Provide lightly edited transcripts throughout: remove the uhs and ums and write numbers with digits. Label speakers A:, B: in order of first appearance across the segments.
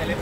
A: Hi.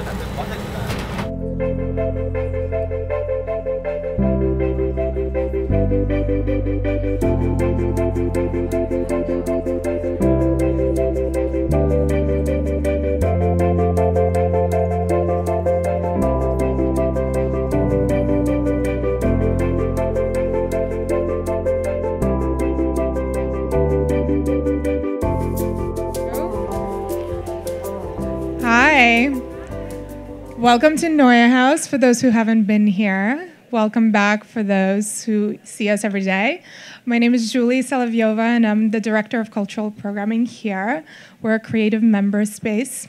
A: Welcome to NeueHouse for those who haven't been here. Welcome back for those who see us every day. My name is Julie Salaviova, and I'm the Director of Cultural Programming here. We're a creative member space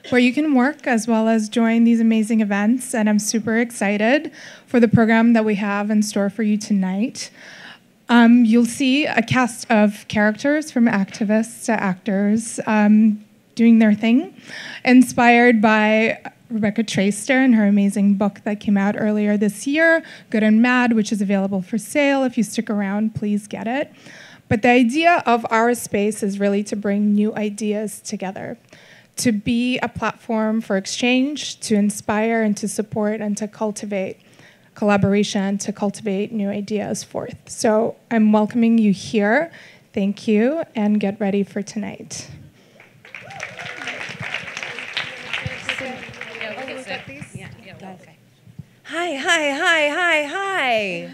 A: where you can work as well as join these amazing events, and I'm super excited for the program that we have in store for you tonight. You'll see a cast of characters from activists to actors doing their thing, inspired by Rebecca Traitor and her amazing book that came out earlier this year, Good and Mad, which is available for sale. If you stick around, please get it. But the idea of our space is really to bring new ideas together, to be a platform for exchange, to inspire and to support and to cultivate collaboration, to cultivate new ideas forth. So I'm welcoming you here. Thank you, and get ready for tonight.
B: Hi.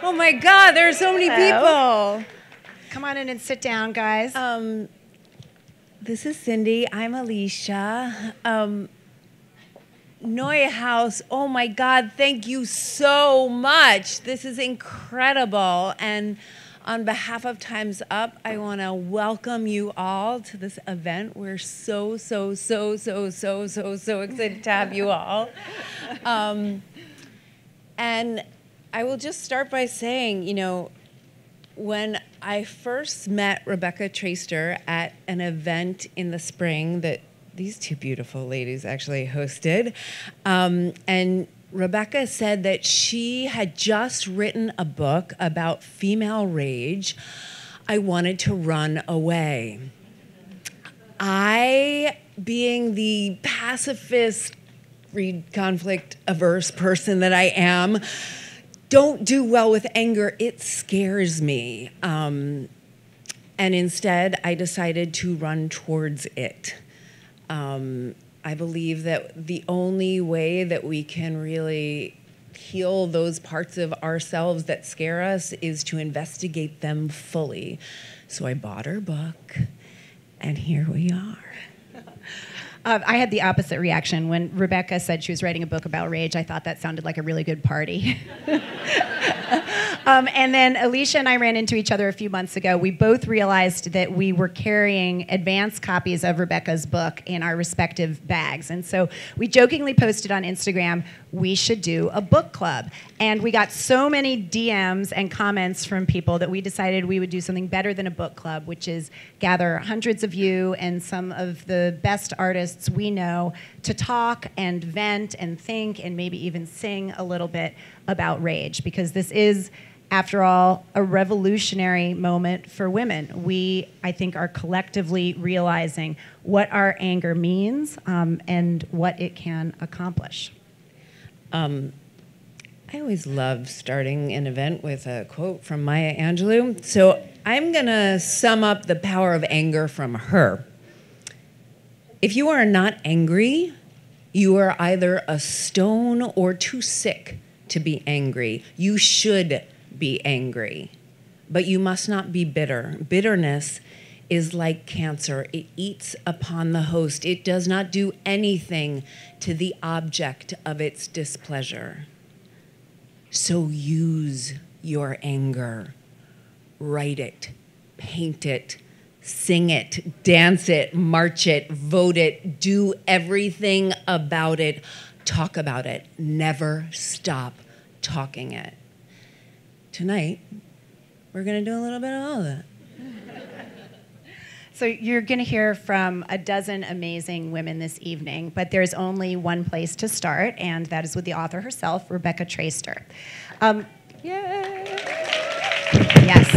B: Oh my God, there's so many people.
C: Come on in and sit down, guys.
B: This is Cindy. I'm Alicia. NeueHouse, oh my God, thank you so much. This is incredible. And on behalf of Time's Up, I want to welcome you all to this event. We're so excited to have you all. And I will just start by saying, you know, when I first met Rebecca Traitor at an event in the spring that these two beautiful ladies actually hosted, and Rebecca said that she had just written a book about female rage, I wanted to run away. I, being the pacifist, conflict-averse person that I am, don't do well with anger. It scares me. And instead, I decided to run towards it. I believe that the only way that we can really heal those parts of ourselves that scare us is to investigate them fully. So I bought her book, and here we are.
C: I had the opposite reaction. When Rebecca said she was writing a book about rage, I thought that sounded like a really good party. And then Alicia and I ran into each other a few months ago. We both realized that we were carrying advanced copies of Rebecca's book in our respective bags. And so we jokingly posted on Instagram, we should do a book club. And we got so many DMs and comments from people that we decided we would do something better than a book club, which is gather hundreds of you and some of the best artists we know to talk and vent and think and maybe even sing a little bit about rage, because this is, after all, a revolutionary moment for women. We, I think, are collectively realizing what our anger means and what it can accomplish.
B: I always love starting an event with a quote from Maya Angelou. So I'm going to sum up the power of anger from her. If you are not angry, you are either a stone or too sick to be angry. You should be angry, but you must not be bitter. Bitterness is like cancer. It eats upon the host. It does not do anything to the object of its displeasure. So use your anger. Write it, paint it, sing it, dance it, march it, vote it, do everything about it, talk about it. Never stop talking it. Tonight, we're going to do a little bit of all of that.
C: So you're going to hear from a dozen amazing women this evening, but there's only one place to start, and that is with the author herself, Rebecca Traitor. Yay! Yes.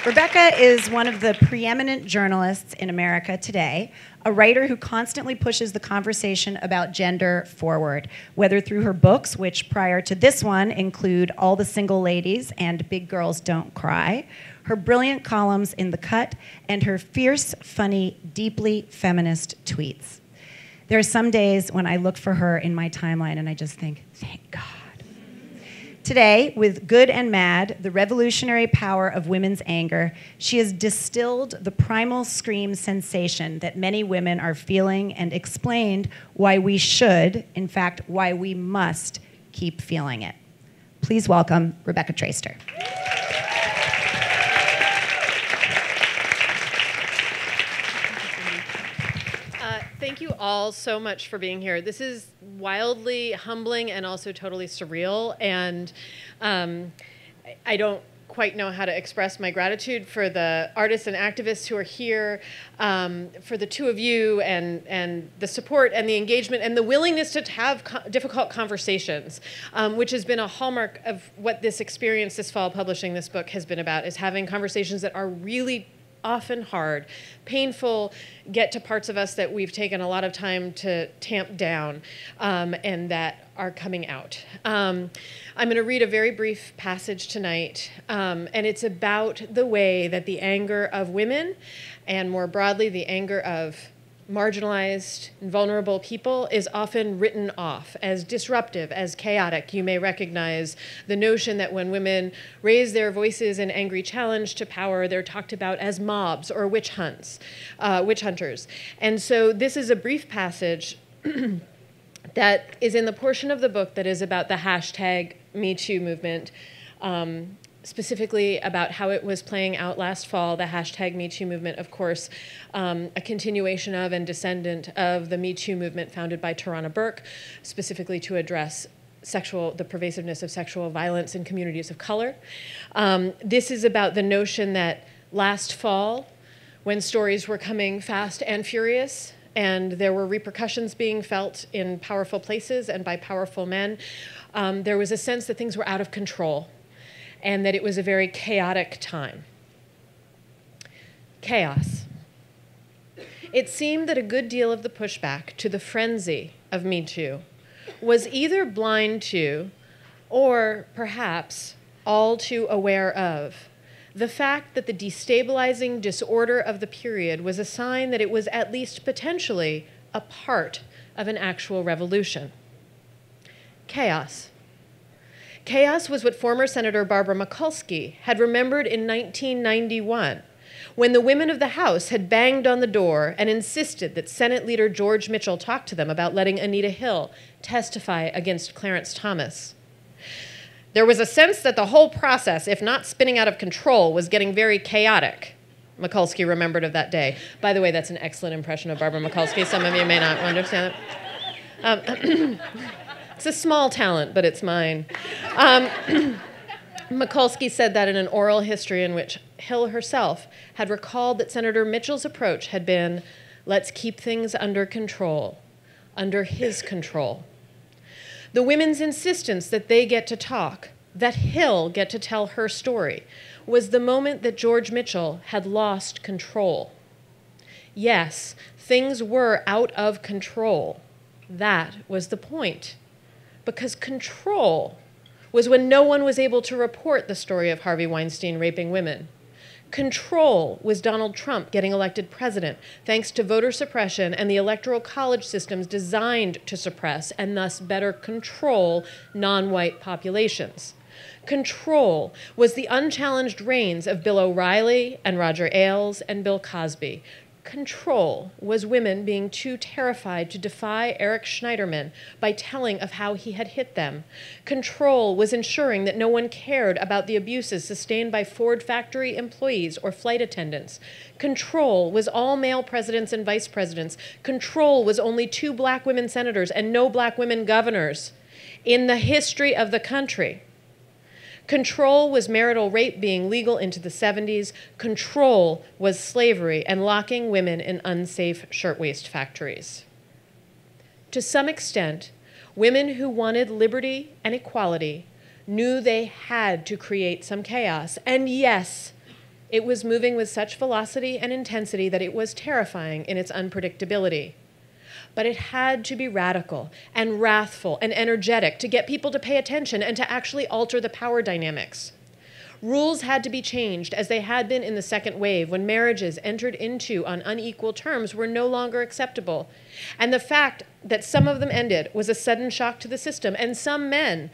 C: Rebecca is one of the preeminent journalists in America today, a writer who constantly pushes the conversation about gender forward, whether through her books, which prior to this one include All the Single Ladies and Big Girls Don't Cry, her brilliant columns in The Cut, and her fierce, funny, deeply feminist tweets. There are some days when I look for her in my timeline and I just think, thank God. Today, with Good and Mad, the revolutionary power of women's anger, she has distilled the primal scream sensation that many women are feeling and explained why we should, in fact, why we must keep feeling it. Please welcome Rebecca Traitor.
D: Thank you all so much for being here. This is wildly humbling and also totally surreal. And I don't quite know how to express my gratitude for the artists and activists who are here, for the two of you, and the support and the engagement and the willingness to have difficult conversations, which has been a hallmark of what this experience this fall publishing this book has been about, is having conversations that are really often hard, painful, get to parts of us that we've taken a lot of time to tamp down, and that are coming out. I'm going to read a very brief passage tonight, and it's about the way that the anger of women, and more broadly, the anger of marginalized and vulnerable people, is often written off as disruptive, as chaotic. You may recognize the notion that when women raise their voices in angry challenge to power, they're talked about as mobs or witch hunters. And so this is a brief passage that is in the portion of the book that is about the hashtag #MeToo movement, specifically about how it was playing out last fall. The hashtag #MeToo movement, of course, a continuation of and descendant of the Me Too movement founded by Tarana Burke, specifically to address the pervasiveness of sexual violence in communities of color. This is about the notion that last fall, when stories were coming fast and furious, and there were repercussions being felt in powerful places and by powerful men, there was a sense that things were out of control, and that it was a very chaotic time. Chaos. It seemed that a good deal of the pushback to the frenzy of Me Too was either blind to, or perhaps all too aware of, the fact that the destabilizing disorder of the period was a sign that it was at least potentially a part of an actual revolution. Chaos. Chaos was what former Senator Barbara Mikulski had remembered in 1991, when the women of the House had banged on the door and insisted that Senate Leader George Mitchell talk to them about letting Anita Hill testify against Clarence Thomas. There was a sense that the whole process, if not spinning out of control, was getting very chaotic, Mikulski remembered of that day. By the way, that's an excellent impression of Barbara Mikulski. Some of you may not understand it. It's a small talent, but it's mine. Mikulski said that in an oral history in which Hill herself had recalled that Senator Mitchell's approach had been, let's keep things under control, under his control. The women's insistence that they get to talk, that Hill get to tell her story, was the moment that George Mitchell had lost control. Yes, things were out of control. That was the point. Because control was when no one was able to report the story of Harvey Weinstein raping women. Control was Donald Trump getting elected president, thanks to voter suppression and the electoral college systems designed to suppress and thus better control non-white populations. Control was the unchallenged reigns of Bill O'Reilly and Roger Ailes and Bill Cosby. Control was women being too terrified to defy Eric Schneiderman by telling of how he had hit them. Control was ensuring that no one cared about the abuses sustained by Ford factory employees or flight attendants. Control was all male presidents and vice presidents. Control was only 2 black women senators and no black women governors in the history of the country. Control was marital rape being legal into the 70s. Control was slavery and locking women in unsafe shirtwaist factories. To some extent, women who wanted liberty and equality knew they had to create some chaos. And yes, It was moving with such velocity and intensity that it was terrifying in its unpredictability. But it had to be radical and wrathful and energetic to get people to pay attention and to actually alter the power dynamics. Rules had to be changed, as they had been in the second wave, when marriages entered into on unequal terms were no longer acceptable. And the fact that some of them ended was a sudden shock to the system, and some men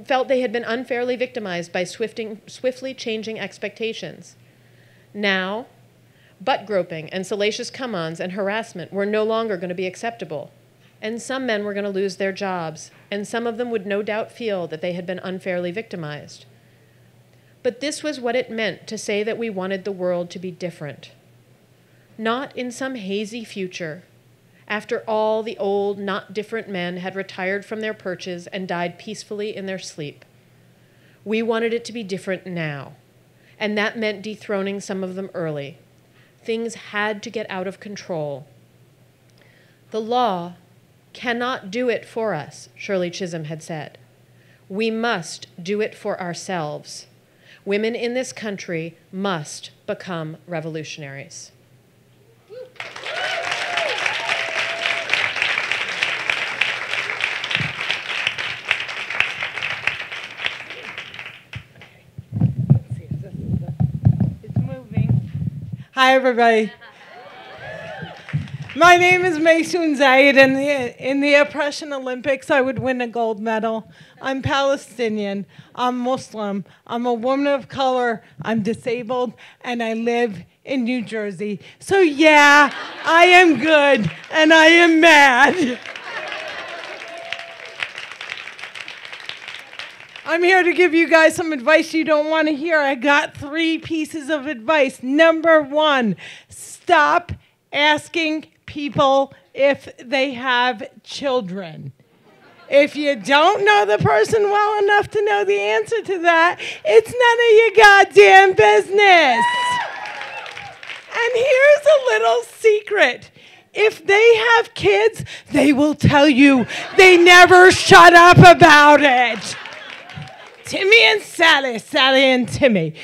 D: felt they had been unfairly victimized by swiftly changing expectations. Now, butt groping and salacious come-ons and harassment were no longer going to be acceptable. And some men were going to lose their jobs, and some of them would no doubt feel that they had been unfairly victimized. But this was what it meant to say that we wanted the world to be different. Not in some hazy future, after all the old, not different men had retired from their perches and died peacefully in their sleep. We wanted it to be different now, and that meant dethroning some of them early. Things had to get out of control. The law cannot do it for us, Shirley Chisholm had said. We must do it for ourselves. Women in this country must become revolutionaries.
E: Hi, everybody. My name is Maysoon Zayid, and in the Oppression Olympics, I would win a gold medal. I'm Palestinian. I'm Muslim. I'm a woman of color. I'm disabled, and I live in New Jersey. So yeah, I am good, and I am mad. I'm here to give you guys some advice you don't want to hear. I got 3 pieces of advice. Number 1, stop asking people if they have children. If you don't know the person well enough to know the answer to that, it's none of your goddamn business. And here's a little secret. If they have kids, they will tell you. They never shut up about it. Timmy and Sally, Sally and Timmy.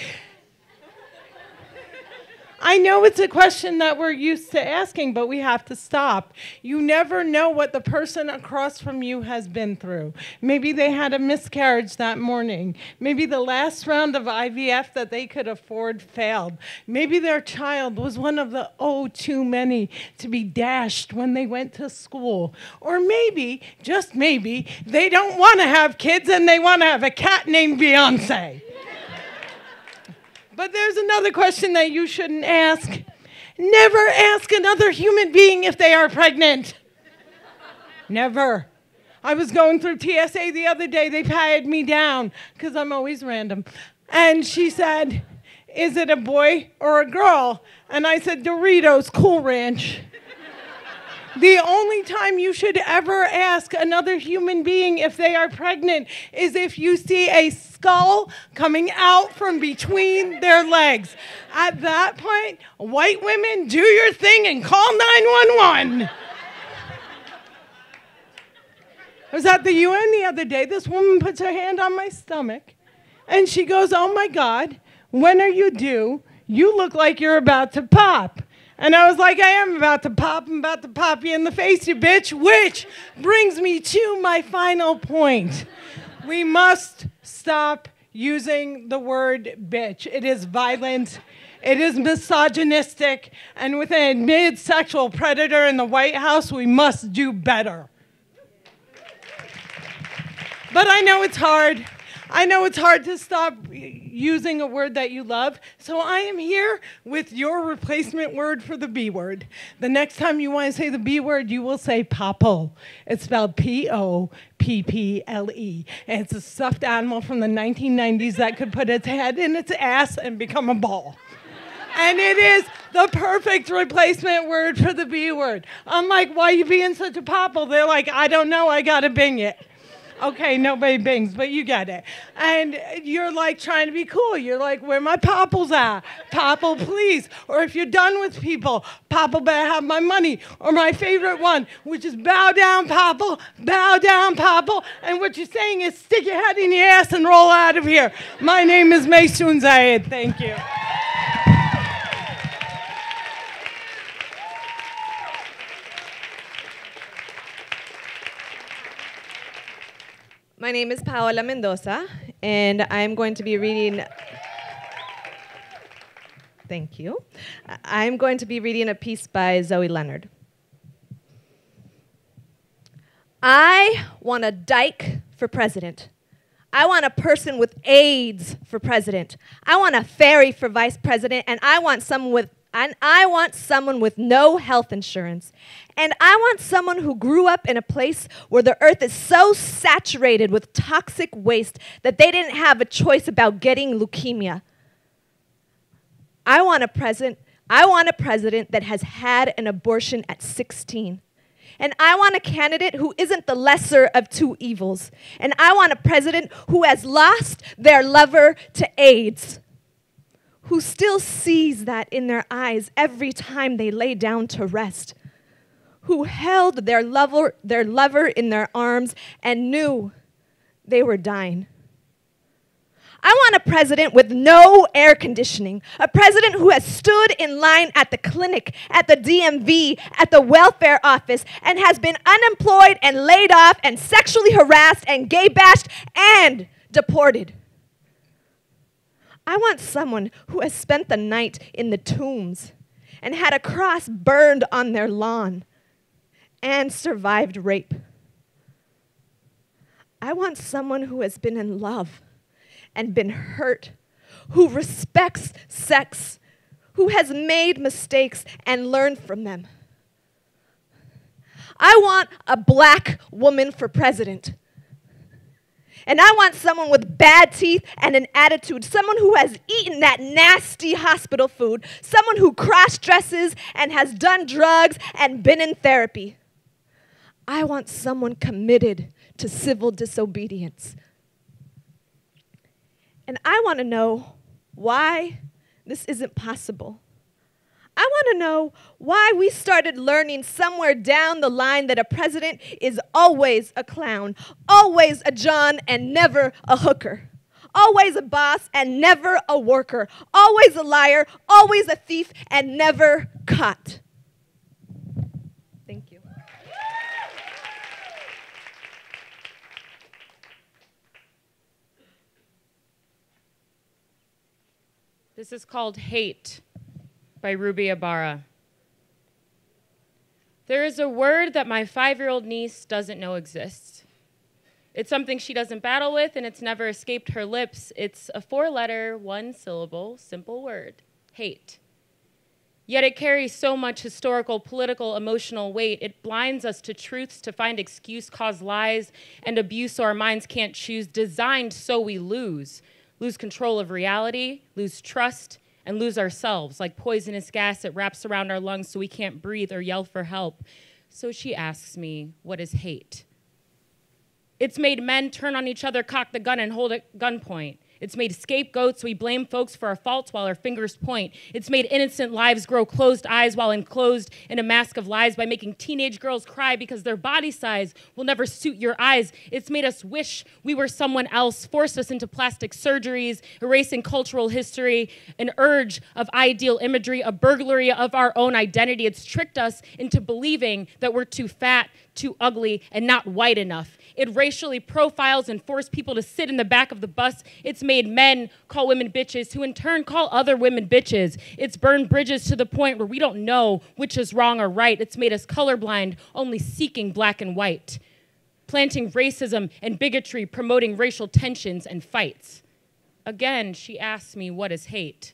E: I know it's a question that we're used to asking, but we have to stop. You never know what the person across from you has been through. Maybe they had a miscarriage that morning. Maybe the last round of IVF that they could afford failed. Maybe their child was one of the too many to be dashed when they went to school. Or maybe, just maybe, they don't want to have kids and they want to have a cat named Beyonce. But there's another question that you shouldn't ask. Never ask another human being if they are pregnant. Never. I was going through TSA the other day. They patted me down because I'm always random. And she said, "Is it a boy or a girl?" And I said, "Doritos, Cool Ranch." The only time you should ever ask another human being if they are pregnant is if you see a skull coming out from between their legs. At that point, white women, do your thing and call 911. I was at the UN the other day. This woman puts her hand on my stomach, and she goes, "Oh, my God, when are you due? You look like you're about to pop." And I was like, "I am about to pop. I'm about to pop you in the face, you bitch." Which brings me to my final point. We must stop using the word bitch. It is violent. It is misogynistic. And with an admitted sexual predator in the White House, we must do better. But I know it's hard. I know it's hard to stop using a word that you love, so I am here with your replacement word for the B word. The next time you want to say the B word, you will say popple. It's spelled Popple. And it's a stuffed animal from the 1990s that could put its head in its ass and become a ball. And it is the perfect replacement word for the B word. I'm like, "Why you being such a popple?" They're like, "I don't know, I gotta bing it." Okay, nobody bings, but you get it. And you're like trying to be cool. You're like, "Where my popples at? Popple, please." Or if you're done with people, "Popple better have my money." Or my favorite one, which is "Bow down, Popple, bow down, Popple." And what you're saying is stick your head in your ass and roll out of here. My name is Maysoon Zayid. Thank you.
F: My name is Paola Mendoza, and I'm going to be reading... Thank you. I'm going to be reading a piece by Zoe Leonard. I want a dyke for president. I want a person with AIDS for president. I want a fairy for vice president, and I want someone with no health insurance. And I want someone who grew up in a place where the earth is so saturated with toxic waste that they didn't have a choice about getting leukemia. I want a president that has had an abortion at 16. And I want a candidate who isn't the lesser of two evils. And I want a president who has lost their lover to AIDS, who still sees that in their eyes every time they lay down to rest, who held their lover in their arms and knew they were dying. I want a president with no air conditioning, a president who has stood in line at the clinic, at the DMV, at the welfare office, and has been unemployed and laid off and sexually harassed and gay bashed and deported. I want someone who has spent the night in the tombs and had a cross burned on their lawn and survived rape. I want someone who has been in love and been hurt, who respects sex, who has made mistakes and learned from them. I want a black woman for president. And I want someone with bad teeth and an attitude, someone who has eaten that nasty hospital food, someone who cross-dresses and has done drugs and been in therapy. I want someone committed to civil disobedience. And I want to know why this isn't possible. I want to know why we started learning somewhere down the line that a president is always a clown, always a John and never a hooker, always a boss and never a worker, always a liar, always a thief and never caught. Thank you.
G: This is called Hate by Ruby Ibarra. There is a word that my 5-year-old niece doesn't know exists. It's something she doesn't battle with, and it's never escaped her lips. It's a 4-letter, 1-syllable, simple word, hate. Yet it carries so much historical, political, emotional weight. It blinds us to truths to find excuse, cause lies, and abuse so our minds can't choose, designed so we lose control of reality, lose trust, and lose ourselves, like poisonous gas that wraps around our lungs so we can't breathe or yell for help. So she asks me, what is hate? It's made men turn on each other, cock the gun, and hold at gunpoint. It's made scapegoats so we blame folks for our faults while our fingers point. It's made innocent lives grow closed eyes while enclosed in a mask of lies by making teenage girls cry because their body size will never suit your eyes. It's made us wish we were someone else, forced us into plastic surgeries, erasing cultural history, an urge of ideal imagery, a burglary of our own identity. It's tricked us into believing that we're too fat, too ugly, and not white enough. It racially profiles and forced people to sit in the back of the bus. It's made men call women bitches, who in turn call other women bitches. It's burned bridges to the point where we don't know which is wrong or right. It's made us colorblind, only seeking black and white, planting racism and bigotry, promoting racial tensions and fights. Again, she asks me, what is hate?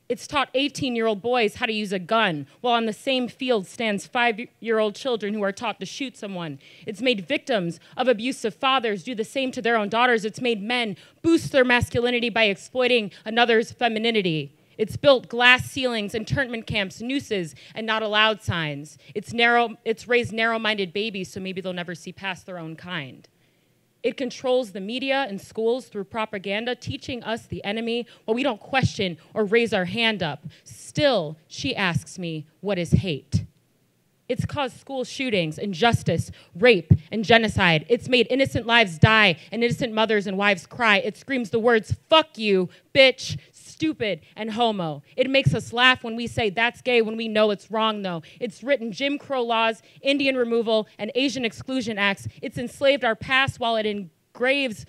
G: It's taught 18-year-old boys how to use a gun, while on the same field stands 5-year-old children who are taught to shoot someone. It's made victims of abusive fathers do the same to their own daughters. It's made men boost their masculinity by exploiting another's femininity. It's built glass ceilings, internment camps, nooses, and not allowed signs. It's raised narrow-minded babies so maybe they'll never see past their own kind. It controls the media and schools through propaganda, teaching us the enemy while we don't question or raise our hand up. Still, she asks me, what is hate? It's caused school shootings, injustice, rape, and genocide. It's made innocent lives die and innocent mothers and wives cry. It screams the words, fuck you, bitch, stupid, and homo. It makes us laugh when we say that's gay when we know it's wrong, though. It's written Jim Crow laws, Indian removal, and Asian exclusion acts. It's enslaved our past while it graves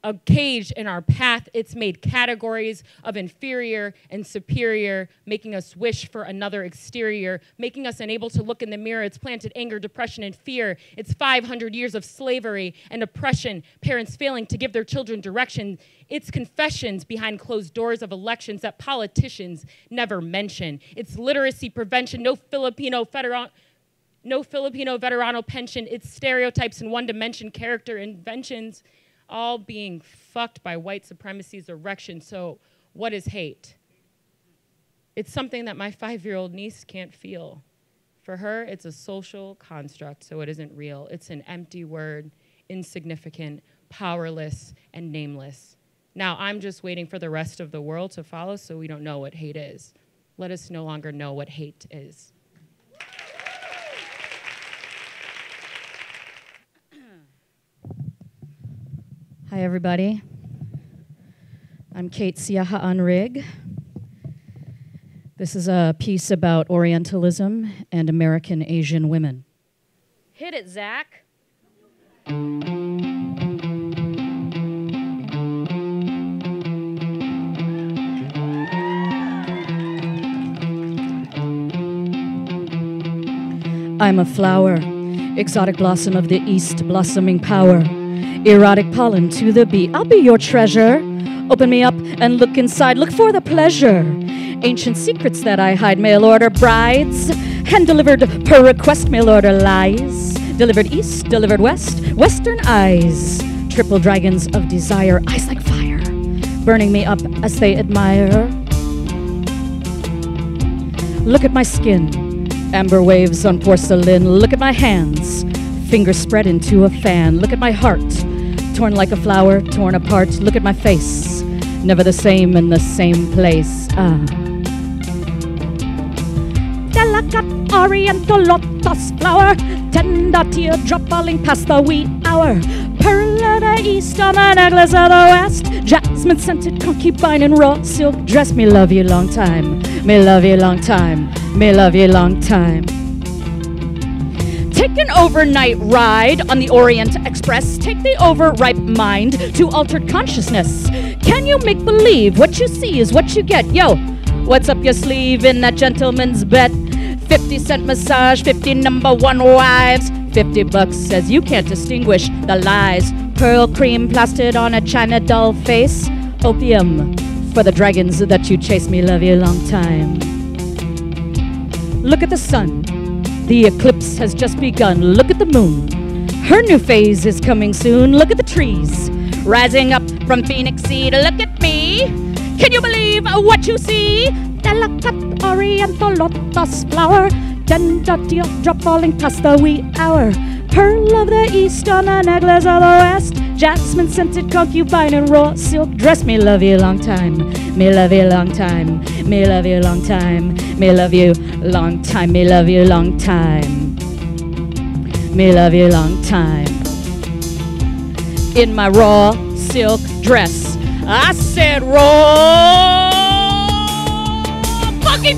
G: a cage in our path. It's made categories of inferior and superior, making us wish for another exterior, making us unable to look in the mirror. It's planted anger, depression, and fear. It's 500 years of slavery and oppression, parents failing to give their children direction. It's confessions behind closed doors of elections that politicians never mention. It's literacy prevention, no Filipino veterano pension. It's stereotypes in one dimension, character inventions, all being fucked by white supremacy's erection. So what is hate? It's something that my 5-year-old niece can't feel. For her, it's a social construct, so it isn't real. It's an empty word, insignificant, powerless, and nameless. Now, I'm just waiting for the rest of the world to follow so we don't know what hate is. Let us no longer know what hate is.
H: Hi, everybody. I'm Kate Siaha Anrig. This is a piece about Orientalism and American Asian women.
F: Hit it, Zach.
H: I'm a flower, exotic blossom of the East, blossoming power. Erotic pollen to the bee. I'll be your treasure. Open me up and look inside. Look for the pleasure. Ancient secrets that I hide. Mail order brides. Hand delivered per request. Mail order lies. Delivered east, delivered west. Western eyes. Triple dragons of desire. Eyes like fire. Burning me up as they admire. Look at my skin. Amber waves on porcelain. Look at my hands. Fingers spread into a fan. Look at my heart. Torn like a flower, torn apart. Look at my face. Never the same in the same place. Delicate oriental lotus flower. Tender teardrop falling past the wee hour. Pearl of the east on the necklace of the west. Jasmine scented concubine in raw silk dress. Me love you long time. Me love you long time. Me love you long time. Take an overnight ride on the Orient Express. Take the overripe mind to altered consciousness. Can you make believe what you see is what you get? Yo, what's up your sleeve in that gentleman's bet? 50-cent massage, 50 number one wives. $50 says you can't distinguish the lies. Pearl cream plastered on a China doll face. Opium for the dragons that you chase. Me love you long time. Look at the sun. The eclipse has just begun. Look at the moon. Her new phase is coming soon. Look at the trees rising up from Phoenix seed. Look at me. Can you believe what you see? Delicate oriental lotus flower. Tender teardrop falling past the wee hour. Pearl of the east on a necklace of the west. Jasmine scented concubine in raw silk dress. Me love you long time. Me love you long time. Me love you long time. Me love you long time. Me love you long time. Me love you long time. In my raw silk dress, I said raw. Fucky,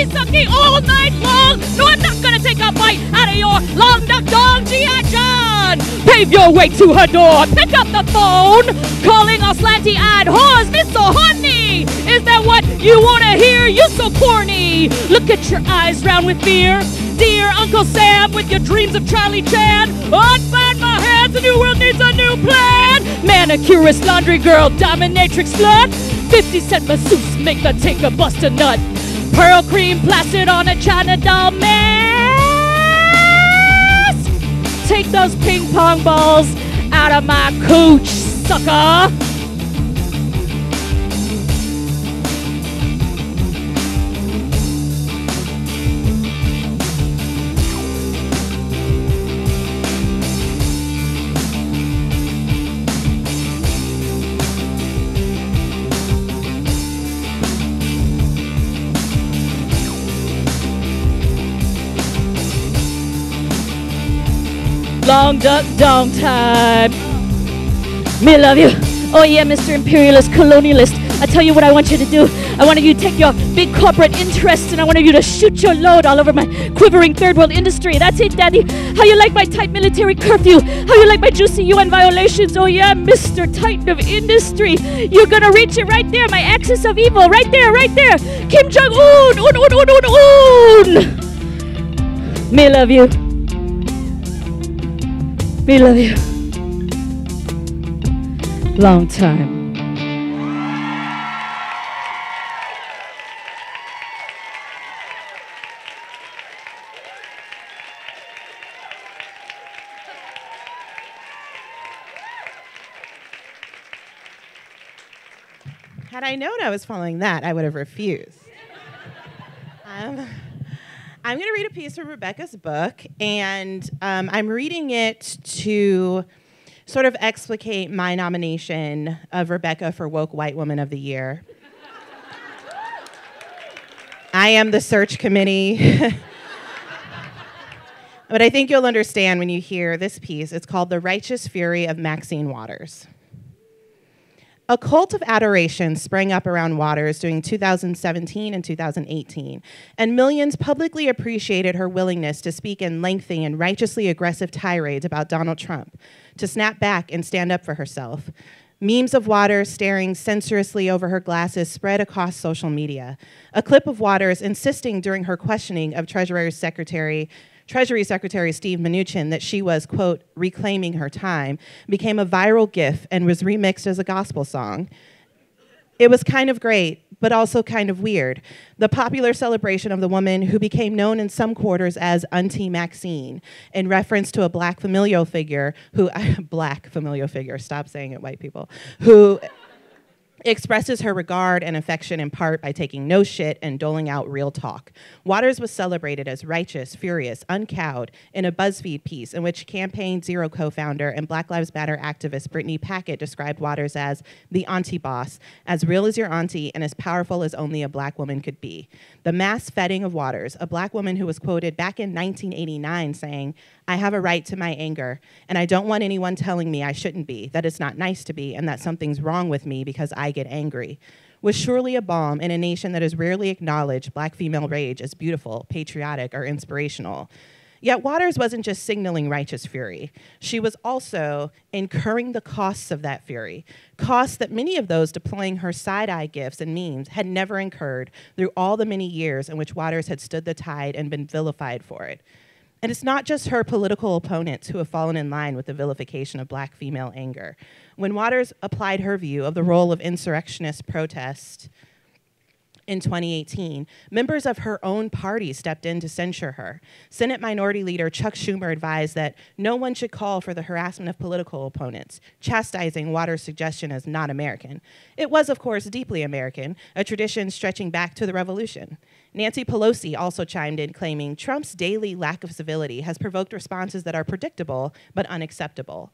H: sucky, all night long. No, I'm not gonna take a bite out of your long duck dong, G.I. John. Pave your way to her door. Pick up the phone. Calling all slanty-eyed whores. Mr. Honey, is that what you wanna hear? You so corny. Look at your eyes round with fear. Dear Uncle Sam, with your dreams of Charlie Chan. Unbind my hands, the new world needs a new plan. Manicurist, laundry girl, dominatrix slut. 50-cent masseuse, make the tinker bust a nut. Pearl cream plastered on a China doll mask. Take those ping pong balls out of my cooch, sucker. Long duck dong time. Me love you. Oh yeah, Mr. Imperialist, colonialist. I tell you what I want you to do. I wanted you to take your big corporate interests and I wanted you to shoot your load all over my quivering third world industry. That's it, Daddy. How you like my tight military curfew? How you like my juicy UN violations? Oh yeah, Mr. Titan of Industry. You're gonna reach it right there, my axis of evil, right there, right there. Kim Jong-un, un. Me love you. Me love you. Long time.
I: Had I known I was following that, I would have refused. I'm going to read a piece from Rebecca's book, and I'm reading it to sort of explicate my nomination of Rebecca for Woke White Woman of the Year. I am the search committee. But I think you'll understand when you hear this piece. It's called The Righteous Fury of Maxine Waters. A cult of adoration sprang up around Waters during 2017 and 2018, and millions publicly appreciated her willingness to speak in lengthy and righteously aggressive tirades about Donald Trump, to snap back and stand up for herself. Memes of Waters staring sensuously over her glasses spread across social media. A clip of Waters insisting during her questioning of Treasury Secretary Steve Mnuchin that she was, quote, reclaiming her time, became a viral GIF and was remixed as a gospel song. It was kind of great, but also kind of weird. The popular celebration of the woman who became known in some quarters as Auntie Maxine, in reference to a black familial figure stop saying it, white people, who expresses her regard and affection in part by taking no shit and doling out real talk. Waters was celebrated as righteous, furious, uncowed in a BuzzFeed piece in which Campaign Zero co-founder and Black Lives Matter activist Brittany Packett described Waters as the auntie boss, as real as your auntie and as powerful as only a black woman could be. The mass feting of Waters, a black woman who was quoted back in 1989 saying, "I have a right to my anger, and I don't want anyone telling me I shouldn't be, that it's not nice to be, and that something's wrong with me because I get angry," was surely a balm in a nation that has rarely acknowledged black female rage as beautiful, patriotic, or inspirational. Yet Waters wasn't just signaling righteous fury. She was also incurring the costs of that fury, costs that many of those deploying her side-eye gifs and memes had never incurred through all the many years in which Waters had stood the tide and been vilified for it. And it's not just her political opponents who have fallen in line with the vilification of black female anger. When Waters applied her view of the role of insurrectionist protest in 2018, members of her own party stepped in to censure her. Senate Minority Leader Chuck Schumer advised that no one should call for the harassment of political opponents, chastising Waters' suggestion as not American. It was, of course, deeply American, a tradition stretching back to the Revolution. Nancy Pelosi also chimed in, claiming Trump's daily lack of civility has provoked responses that are predictable but unacceptable.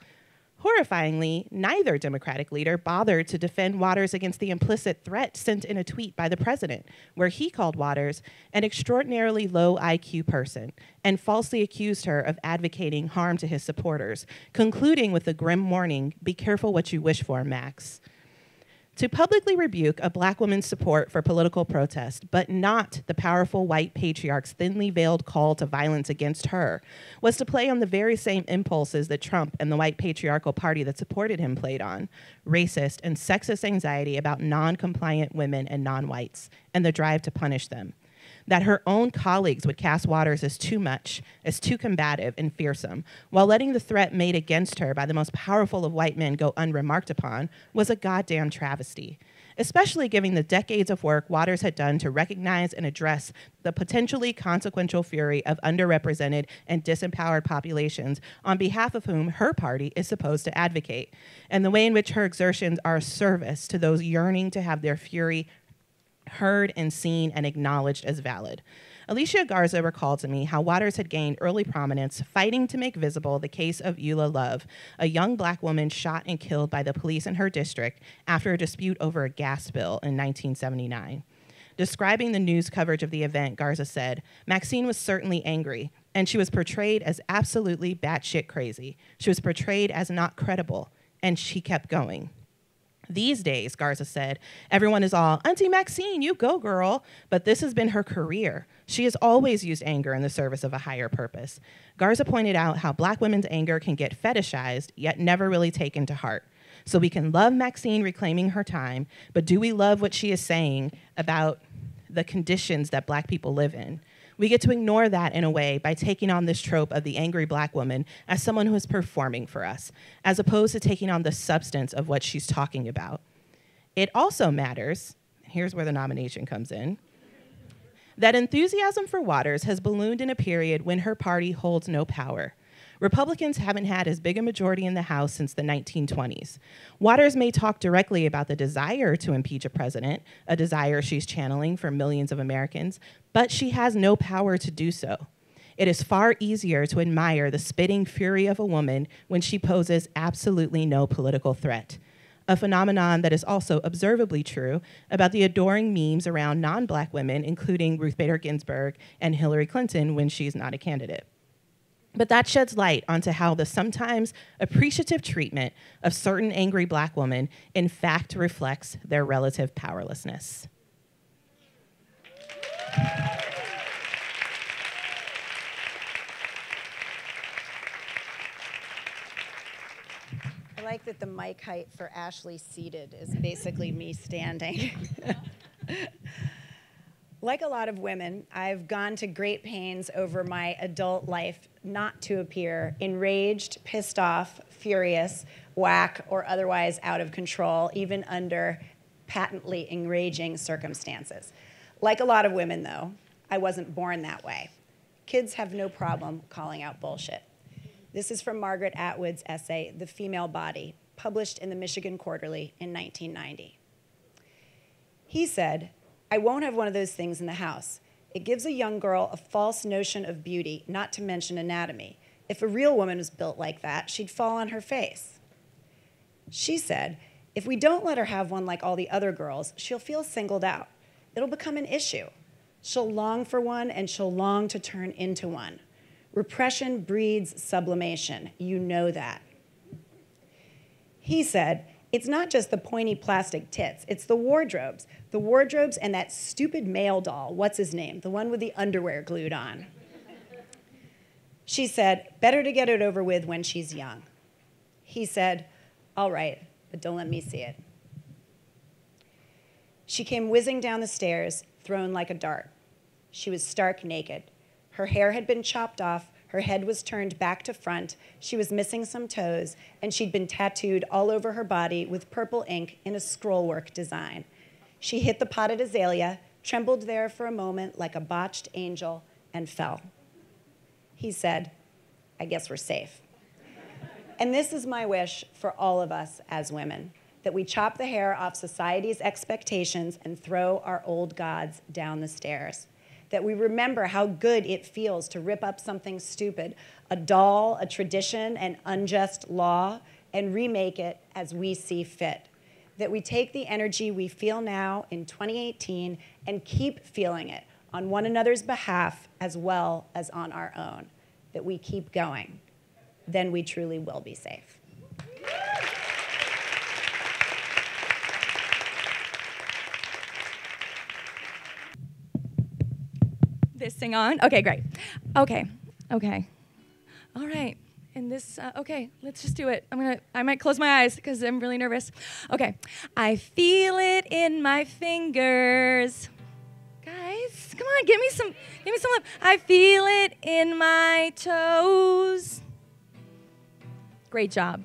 I: Horrifyingly, neither Democratic leader bothered to defend Waters against the implicit threat sent in a tweet by the president, where he called Waters an extraordinarily low IQ person and falsely accused her of advocating harm to his supporters, concluding with the grim warning, "Be careful what you wish for, Max." To publicly rebuke a black woman's support for political protest, but not the powerful white patriarch's thinly veiled call to violence against her, was to play on the very same impulses that Trump and the white patriarchal party that supported him played on: racist and sexist anxiety about non-compliant women and non-whites, and the drive to punish them. That her own colleagues would cast Waters as too much, as too combative and fearsome, while letting the threat made against her by the most powerful of white men go unremarked upon, was a goddamn travesty, especially given the decades of work Waters had done to recognize and address the potentially consequential fury of underrepresented and disempowered populations on behalf of whom her party is supposed to advocate, and the way in which her exertions are a service to those yearning to have their fury heard and seen and acknowledged as valid. Alicia Garza recalled to me how Waters had gained early prominence fighting to make visible the case of Eula Love, a young black woman shot and killed by the police in her district after a dispute over a gas bill in 1979. Describing the news coverage of the event, Garza said, "Maxine was certainly angry, and she was portrayed as absolutely batshit crazy. She was portrayed as not credible, and she kept going. These days, Garza said, everyone is all, Auntie Maxine, you go, girl. But this has been her career. She has always used anger in the service of a higher purpose. Garza pointed out how Black women's anger can get fetishized, yet never really taken to heart. So we can love Maxine reclaiming her time, but do we love what she is saying about the conditions that Black people live in? We get to ignore that in a way by taking on this trope of the angry Black woman as someone who is performing for us, as opposed to taking on the substance of what she's talking about. It also matters, here's where the nomination comes in, that enthusiasm for Waters has ballooned in a period when her party holds no power. Republicans haven't had as big a majority in the House since the 1920s. Waters may talk directly about the desire to impeach a president, a desire she's channeling for millions of Americans, but she has no power to do so. It is far easier to admire the spitting fury of a woman when she poses absolutely no political threat, a phenomenon that is also observably true about the adoring memes around non-Black women, including Ruth Bader Ginsburg and Hillary Clinton when she's not a candidate. But that sheds light onto how the sometimes appreciative treatment of certain angry Black women in fact reflects their relative powerlessness.
C: I like that the mic height for Ashley seated is basically me standing. Like a lot of women, I've gone to great pains over my adult life not to appear enraged, pissed off, furious, whack, or otherwise out of control, even under patently enraging circumstances. Like a lot of women, though, I wasn't born that way. Kids have no problem calling out bullshit. This is from Margaret Atwood's essay, The Female Body, published in the Michigan Quarterly in 1990. He said, I won't have one of those things in the house. It gives a young girl a false notion of beauty, not to mention anatomy. If a real woman was built like that, she'd fall on her face. She said, if we don't let her have one like all the other girls, she'll feel singled out. It'll become an issue. She'll long for one, and she'll long to turn into one. Repression breeds sublimation. You know that. He said, it's not just the pointy plastic tits, it's the wardrobes. The wardrobes and that stupid male doll, what's his name? The one with the underwear glued on. She said, better to get it over with when she's young. He said, all right, but don't let me see it. She came whizzing down the stairs, thrown like a dart. She was stark naked. Her hair had been chopped off, her head was turned back to front, she was missing some toes, and she'd been tattooed all over her body with purple ink in a scrollwork design. She hit the potted azalea, trembled there for a moment like a botched angel, and fell. He said, I guess we're safe. And this is my wish for all of us as women, that we chop the hair off society's expectations and throw our old gods down the stairs. That we remember how good it feels to rip up something stupid, a doll, a tradition, an unjust law, and remake it as we see fit. That we take the energy we feel now in 2018 and keep feeling it on one another's behalf as well as on our own. That we keep going. Then we truly will be safe.
J: This thing on? Okay, great. Okay. All right. And this, okay, let's just do it. I might close my eyes because I'm really nervous. Okay. I feel it in my fingers. Guys, come on, give me some lip. I feel it in my toes. Great job.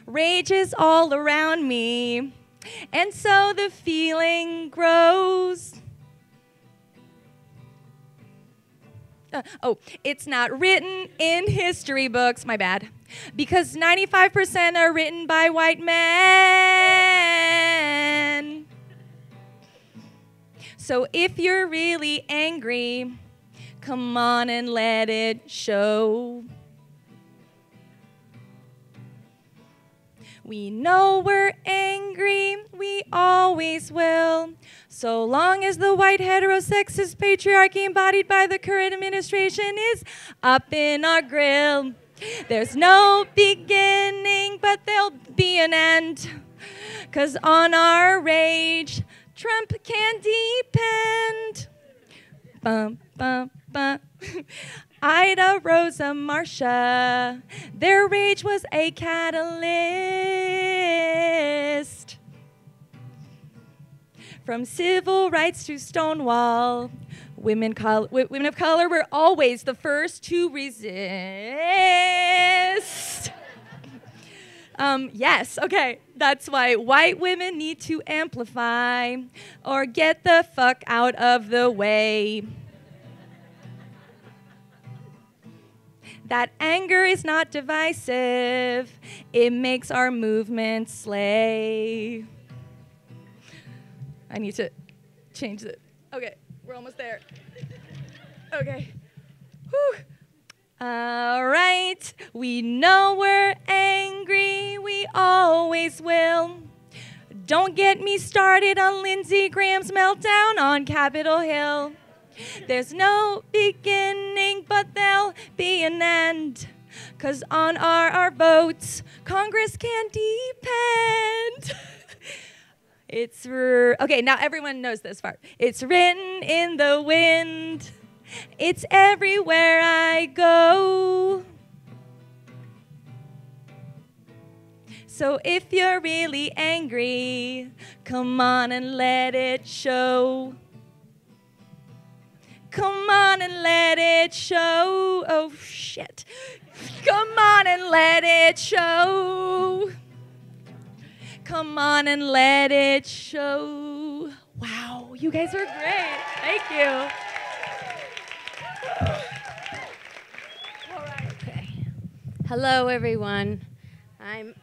J: Rage is all around me, and so the feeling grows. It's not written in history books, my bad, because 95% are written by white men. So if you're really angry, come on and let it show. We know we're angry, we always will. So long as the white heterosexist patriarchy embodied by the current administration is up in our grill. There's no beginning, but there'll be an end. 'Cause on our rage, Trump can depend. Bum, bum, bum. Ida, Rosa, Marcia, their rage was a catalyst. From civil rights to Stonewall, women of color were always the first to resist. Yes, okay, that's why white women need to amplify or get the fuck out of the way. That anger is not divisive. It makes our movement slay. I need to change it. Okay, we're almost there. Okay. Whew. All right. We know we're angry. We always will. Don't get me started on Lindsey Graham's meltdown on Capitol Hill. There's no beginning, but there'll be an end. 'Cause on our votes, Congress can depend. Okay, now everyone knows this part. It's written in the wind. It's everywhere I go. So if you're really angry, come on and let it show. Come on and let it show. Oh, shit. Come on and let it show. Come on and let it show. Wow, you guys are great. Thank you.
K: All right. Okay. Hello, everyone. I'm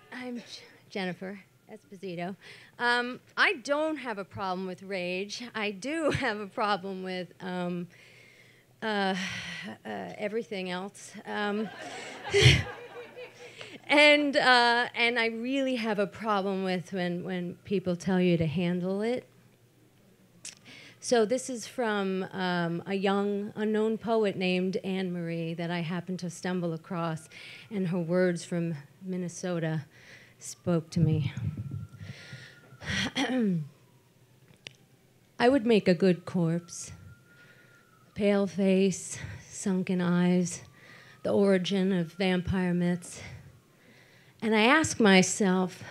K: Jennifer Esposito. I don't have a problem with rage. I do have a problem with everything else. And I really have a problem with when people tell you to handle it. So this is from a young unknown poet named Anne Marie that I happened to stumble across, and her words from Minnesota spoke to me. I would make a good corpse. Pale face, sunken eyes, the origin of vampire myths. And I ask myself,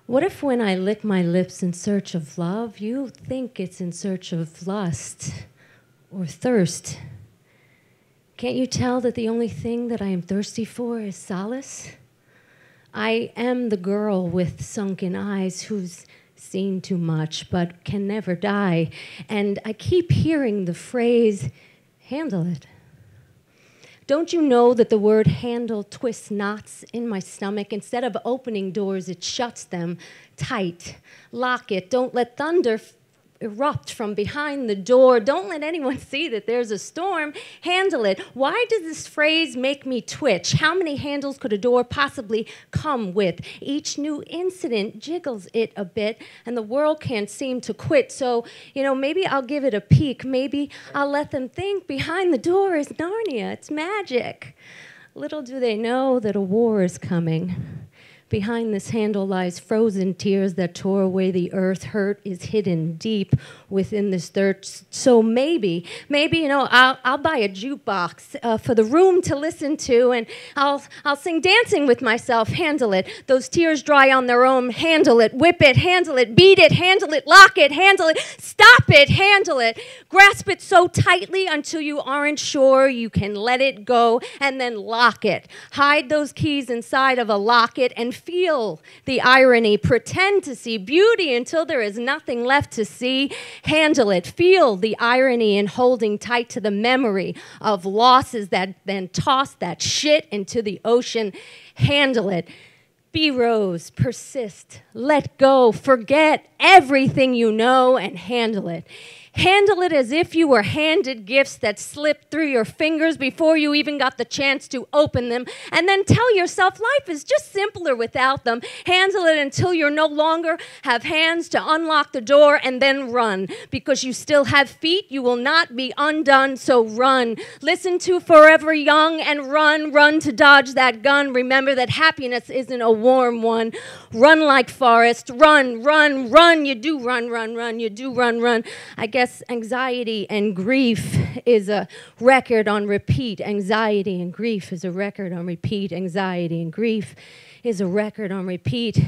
K: what if when I lick my lips in search of love, you think it's in search of lust or thirst? Can't you tell that the only thing that I am thirsty for is solace? I am the girl with sunken eyes who's seen too much but can never die. And I keep hearing the phrase, handle it. Don't you know that the word handle twists knots in my stomach? Instead of opening doors, it shuts them tight. Lock it. Don't let thunder erupt from behind the door. Don't let anyone see that there's a storm. Handle it. Why does this phrase make me twitch? How many handles could a door possibly come with? Each new incident jiggles it a bit, and the world can't seem to quit. So, maybe I'll give it a peek. Maybe I'll let them think behind the door is Narnia. It's magic. Little do they know that a war is coming. Behind this handle lies frozen tears that tore away the earth. Hurt is hidden deep within this dirt. So maybe, I'll buy a jukebox for the room to listen to, and I'll sing dancing with myself. Handle it. Those tears dry on their own. Handle it. Whip it. Handle it. Beat it. Handle it. Lock it. Handle it. Stop it. Handle it. Grasp it so tightly until you aren't sure you can let it go, and then lock it. Hide those keys inside of a locket and feel the irony. Pretend to see beauty until there is nothing left to see. Handle it. Feel the irony in holding tight to the memory of losses that then toss that shit into the ocean. Handle it. Be Rose. Persist. Let go. Forget everything you know and handle it. Handle it as if you were handed gifts that slipped through your fingers before you even got the chance to open them. And then tell yourself life is just simpler without them. Handle it until you're no longer have hands to unlock the door and then run. Because you still have feet, you will not be undone, so run. Listen to Forever Young and run. Run to dodge that gun. Remember that happiness isn't a warm one. Run like Forrest. Run, run, run. You do run, run, run. You do run, run. I guess anxiety and grief is a record on repeat. Anxiety and grief is a record on repeat. Anxiety and grief is a record on repeat.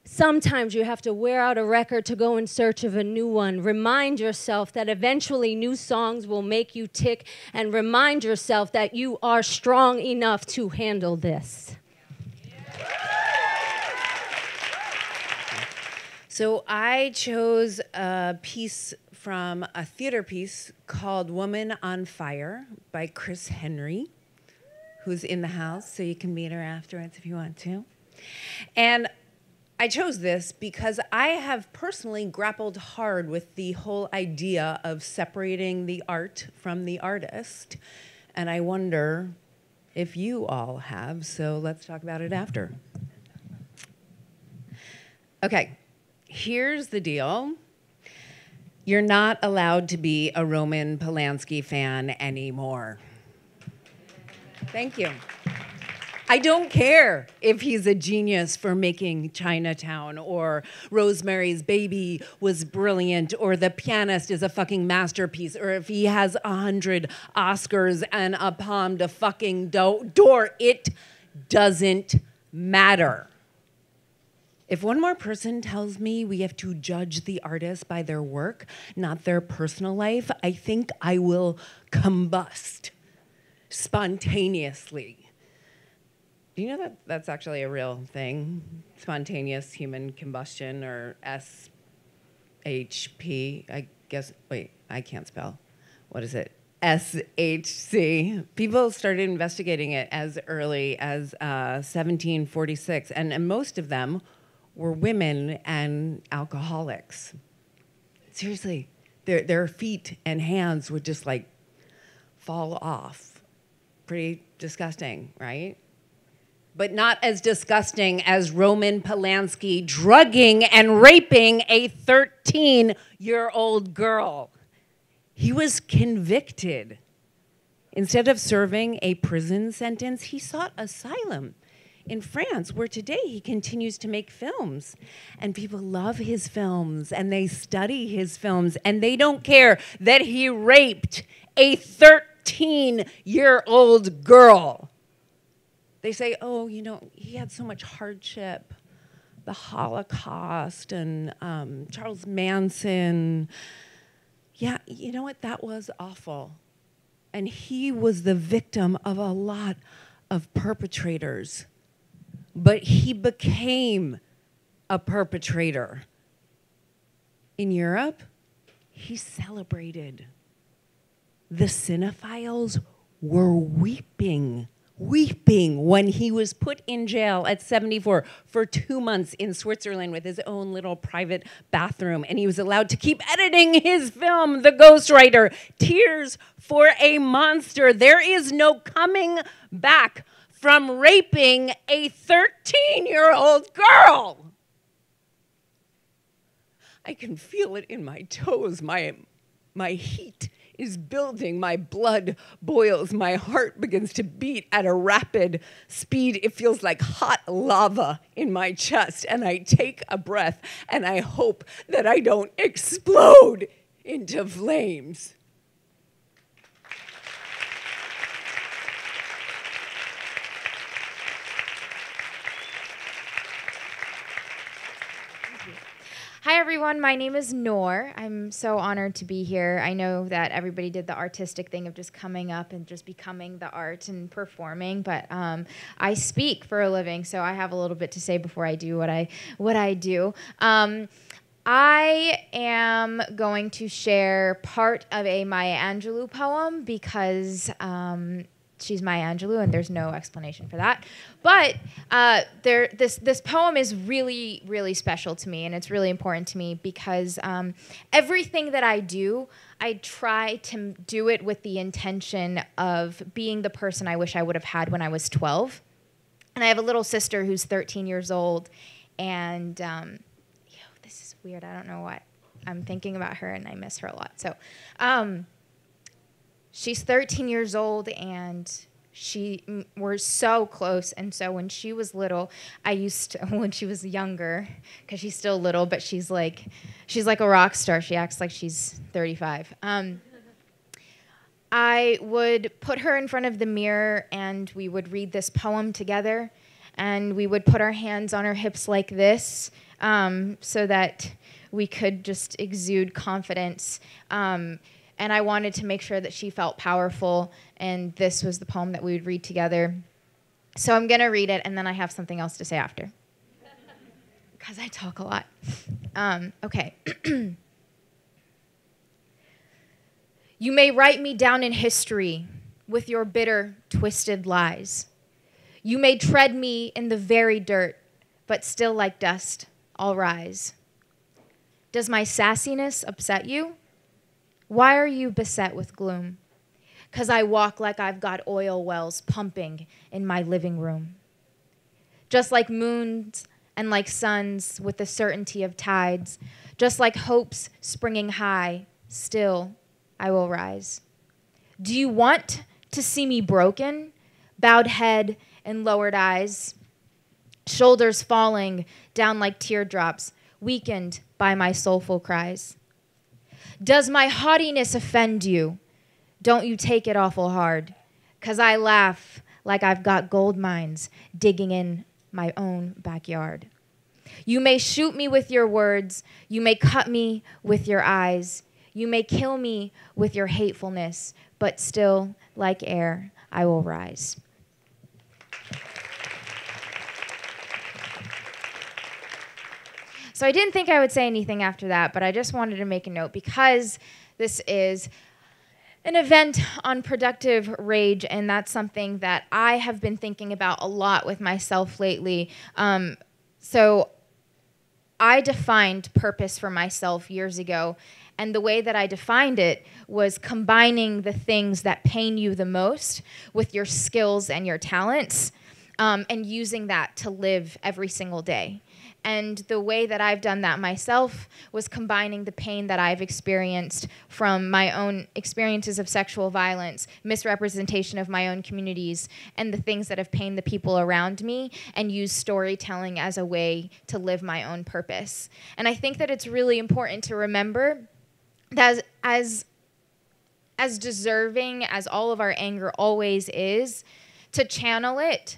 K: Sometimes you have to wear out a record to go in search of a new one. Remind yourself that eventually new songs will make you tick, and remind yourself that you are strong enough to handle this.
B: So I chose a piece from a theater piece called Woman on Fire by Chris Henry, who's in the house, so you can meet her afterwards if you want to. And I chose this because I have personally grappled hard with the whole idea of separating the art from the artist, and I wonder if you all have, so let's talk about it after. Okay, here's the deal. You're not allowed to be a Roman Polanski fan anymore. Thank you. I don't care if he's a genius for making Chinatown, or Rosemary's Baby was brilliant, or The Pianist is a fucking masterpiece, or if he has 100 Oscars and a Palme de fucking d'Or. It doesn't matter. If one more person tells me we have to judge the artist by their work, not their personal life, I think I will combust spontaneously. Do you know that that's actually a real thing? Spontaneous human combustion, or SHP, I guess. Wait, I can't spell. What is it? SHC. People started investigating it as early as 1746, and most of them were women and alcoholics. Seriously, their feet and hands would just like fall off. Pretty disgusting, right? But not as disgusting as Roman Polanski drugging and raping a 13-year-old girl. He was convicted. Instead of serving a prison sentence, he sought asylum in France, where today he continues to make films. And people love his films, and they study his films, and they don't care that he raped a 13-year-old girl. They say, oh, you know, he had so much hardship. The Holocaust and Charles Manson. Yeah, you know what? That was awful. And he was the victim of a lot of perpetrators. But he became a perpetrator. In Europe, he celebrated. The cinephiles were weeping when he was put in jail at 74 for 2 months in Switzerland with his own little private bathroom. And he was allowed to keep editing his film, The Ghostwriter, Tears for a Monster. There is no coming back from raping a 13-year-old girl. I can feel it in my toes. My heat is building, my blood boils, my heart begins to beat at a rapid speed. It feels like hot lava in my chest, and I take a breath, and I hope that I don't explode into flames.
L: Hi, everyone. My name is Noor. I'm so honored to be here. I know that everybody did the artistic thing of just coming up and just becoming the art and performing, but I speak for a living, so I have a little bit to say before I do what I do. I am going to share part of a Maya Angelou poem because she's Maya Angelou, and there's no explanation for that. But this poem is really, really special to me, and it's really important to me because everything that I do, I try to do it with the intention of being the person I wish I would have had when I was 12. And I have a little sister who's 13 years old, and this is weird. I don't know why. I'm thinking about her, and I miss her a lot. So she's 13 years old, and we're so close. And so when she was little, when she was younger, because she's still little, but she's like a rock star. She acts like she's 35. I would put her in front of the mirror, and we would read this poem together, and we would put our hands on our hips like this so that we could just exude confidence. And I wanted to make sure that she felt powerful, and this was the poem that we would read together. So I'm going to read it, and then I have something else to say after, because I talk a lot. Okay. You may write me down in history with your bitter, twisted lies. You may tread me in the very dirt, but still like dust, I'll rise. Does my sassiness upset you? Why are you beset with gloom? 'Cause I walk like I've got oil wells pumping in my living room. Just like moons and like suns with the certainty of tides, just like hopes springing high, still I will rise. Do you want to see me broken, bowed head and lowered eyes, shoulders falling down like teardrops, weakened by my soulful cries? Does my haughtiness offend you? Don't you take it awful hard, 'cause I laugh like I've got gold mines digging in my own backyard. You may shoot me with your words, you may cut me with your eyes, you may kill me with your hatefulness, but still, like air, I will rise. So I didn't think I would say anything after that, but I just wanted to make a note because this is an event on productive rage, and that's something that I have been thinking about a lot with myself lately. So I defined purpose for myself years ago, and the way that I defined it was combining the things that pain you the most with your skills and your talents, and using that to live every single day. And the way that I've done that myself was combining the pain that I've experienced from my own experiences of sexual violence, misrepresentation of my own communities, and the things that have pained the people around me, and use storytelling as a way to live my own purpose. And I think that it's really important to remember that as deserving as all of our anger always is, to channel it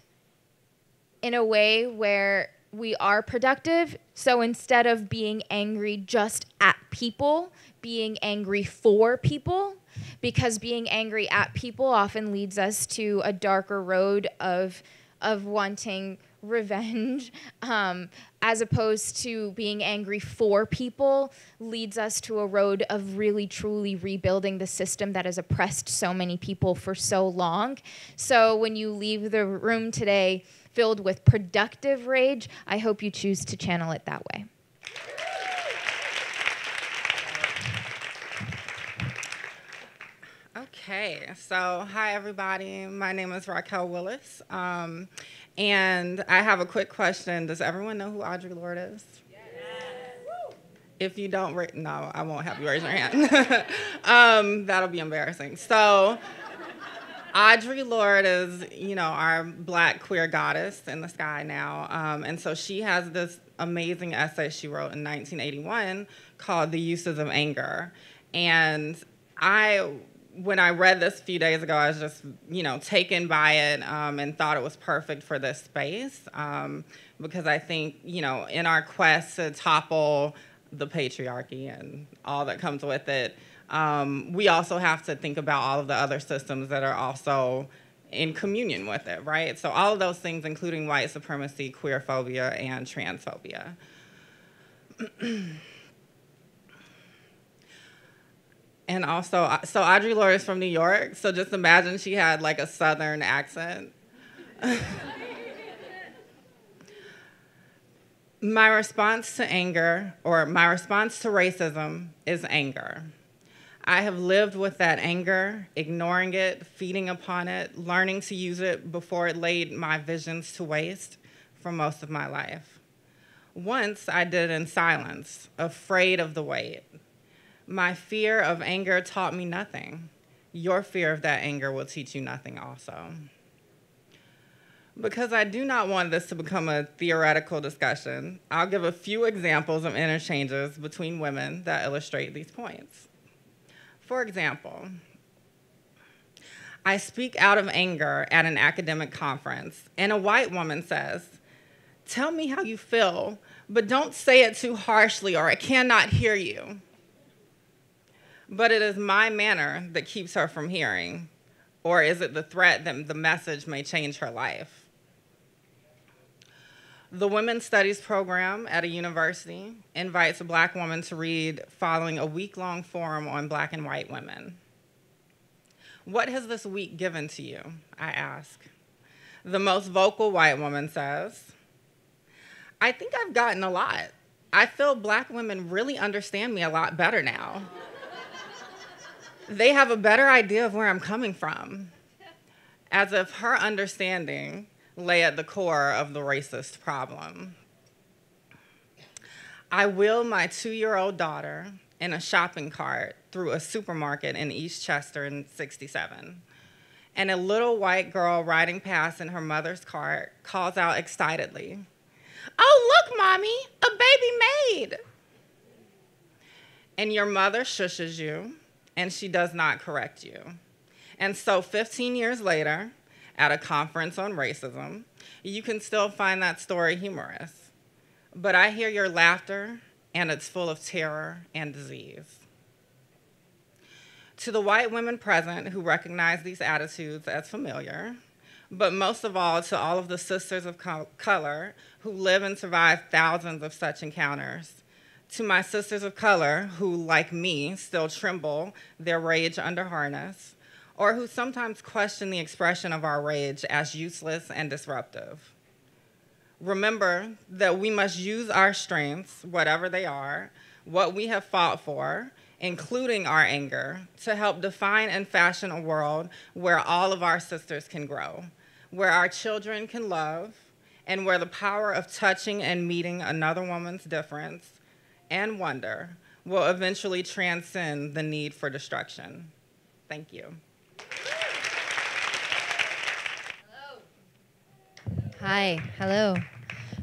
L: in a way where we are productive. So instead of being angry just at people, being angry for people, because being angry at people often leads us to a darker road of wanting revenge, as opposed to being angry for people leads us to a road of really truly rebuilding the system that has oppressed so many people for so long. So when you leave the room today filled with productive rage, I hope you choose to channel it that way.
M: Okay, so hi everybody. My name is Raquel Willis, and I have a quick question. Does everyone know who Audrey Lorde is? Yes. If you don't, no, I won't have you raise your hand. That'll be embarrassing. So Audrey Lorde is, our Black queer goddess in the sky now, and so she has this amazing essay she wrote in 1981 called "The Uses of Anger," and when I read this a few days ago, I was just, taken by it and thought it was perfect for this space because I think, in our quest to topple the patriarchy and all that comes with it, we also have to think about all of the other systems that are also in communion with it, right? So all of those things, including white supremacy, queerphobia, and transphobia. And also, so Audrey Lorde is from New York, so just imagine she had like a Southern accent. My response to anger, or my response to racism, is anger. I have lived with that anger, ignoring it, feeding upon it, learning to use it before it laid my visions to waste for most of my life. Once I did it in silence, afraid of the weight. My fear of anger taught me nothing. Your fear of that anger will teach you nothing also. Because I do not want this to become a theoretical discussion, I'll give a few examples of interchanges between women that illustrate these points. For example, I speak out of anger at an academic conference, and a white woman says, "Tell me how you feel, but don't say it too harshly or I cannot hear you." But it is my manner that keeps her from hearing, or is it the threat that the message may change her life? The Women's Studies program at a university invites a Black woman to read following a week-long forum on Black and white women. What has this week given to you? I ask. The most vocal white woman says, "I think I've gotten a lot. I feel Black women really understand me a lot better now. They have a better idea of where I'm coming from," as if her understanding lay at the core of the racist problem. I wheel my 2-year-old daughter in a shopping cart through a supermarket in East Chester in '67, and a little white girl riding past in her mother's cart calls out excitedly, "Oh, look, Mommy, a baby maid." And your mother shushes you, and she does not correct you. And so 15 years later, at a conference on racism, you can still find that story humorous. But I hear your laughter, and it's full of terror and disease. To the white women present who recognize these attitudes as familiar, but most of all to all of the sisters of color who live and survive thousands of such encounters, to my sisters of color who, like me, still tremble their rage under harness, or who sometimes question the expression of our rage as useless and disruptive. Remember that we must use our strengths, whatever they are, what we have fought for, including our anger, to help define and fashion a world where all of our sisters can grow, where our children can love, and where the power of touching and meeting another woman's difference and wonder will eventually transcend the need for destruction. Thank you.
N: Hi, hello.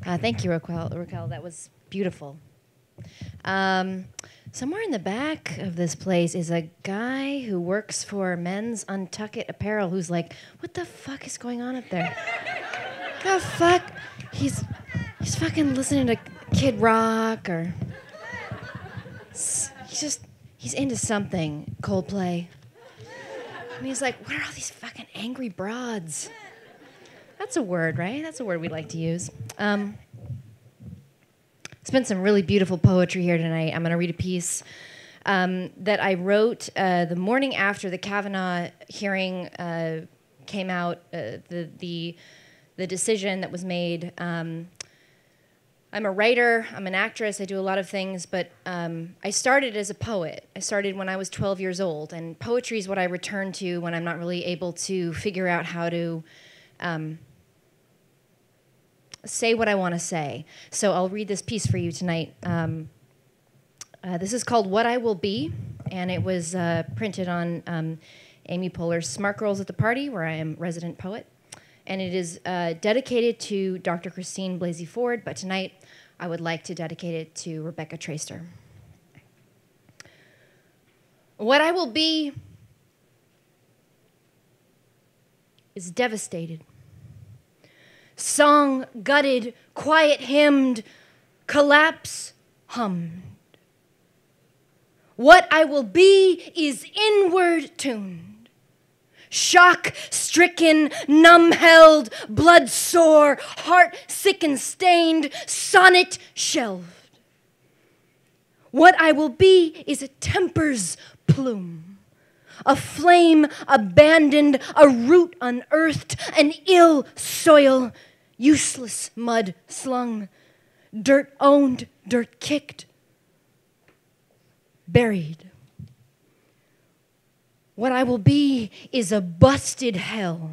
N: Thank you, Raquel. That was beautiful. Somewhere in the back of this place is a guy who works for Men's Untuck It Apparel who's like, what the fuck is going on up there? The fuck? He's fucking listening to Kid Rock or... He's into something, Coldplay. And he's like, what are all these fucking angry broads? That's a word, right? That's a word we like to use. It's been some really beautiful poetry here tonight. I'm going to read a piece that I wrote the morning after the Kavanaugh hearing came out, the decision that was made. I'm a writer, I'm an actress, I do a lot of things, but I started as a poet. I started when I was 12 years old, and poetry is what I return to when I'm not really able to figure out how to say what I want to say. So I'll read this piece for you tonight. This is called What I Will Be, and it was printed on Amy Poehler's Smart Girls at the Party, where I am resident poet. And it is dedicated to Dr. Christine Blasey Ford, but tonight I would like to dedicate it to Rebecca Traitor. What I will be is devastated. Song gutted, quiet hymned, collapse hummed. What I will be is inward tuned. Shock-stricken, numb-held, blood-sore, heart-sick and stained, sonnet shelved. What I will be is a temper's plume. A flame abandoned, a root unearthed, an ill soil, useless mud slung, dirt owned, dirt kicked, buried. What I will be is a busted hell,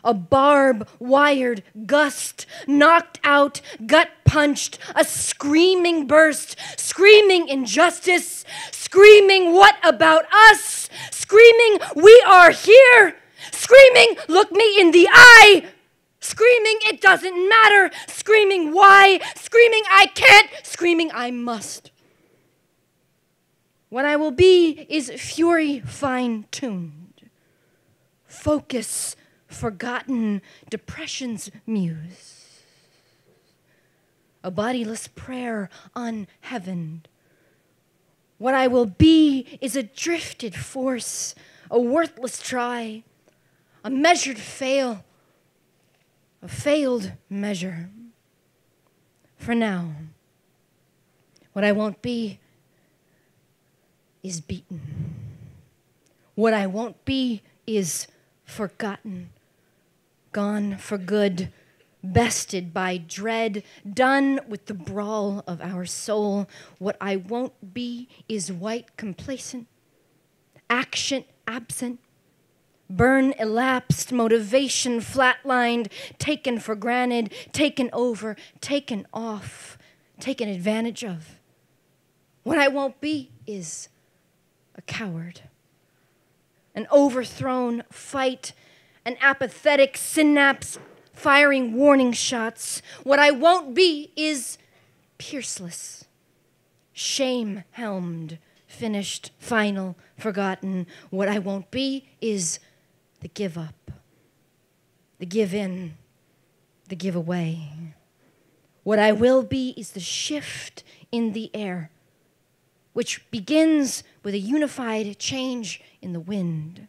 N: a barb-wired gust, knocked out, gut-punched, a screaming burst, screaming injustice, screaming what about us, screaming we are here, screaming look me in the eye, screaming it doesn't matter, screaming why, screaming I can't, screaming I must. What I will be is fury fine-tuned, focus forgotten, depression's muse, a bodiless prayer unheavened. What I will be is a drifted force, a worthless try, a measured fail, a failed measure. For now, what I won't be is beaten. What I won't be is forgotten, gone for good, bested by dread, done with the brawl of our soul. What I won't be is white complacent, action absent, burn elapsed, motivation flatlined, taken for granted, taken over, taken off, taken advantage of. What I won't be is a coward, an overthrown fight, an apathetic synapse firing warning shots. What I won't be is pierceless, shame-helmed, finished, final, forgotten. What I won't be is the give up, the give in, the give away. What I will be is the shift in the air, which begins with a unified change in the wind.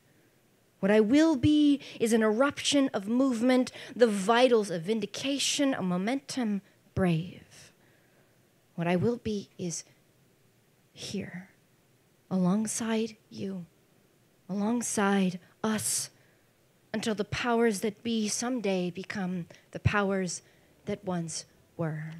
N: What I will be is an eruption of movement, the vitals of vindication, a momentum brave. What I will be is here, alongside you, alongside us, until the powers that be someday become the powers that once were.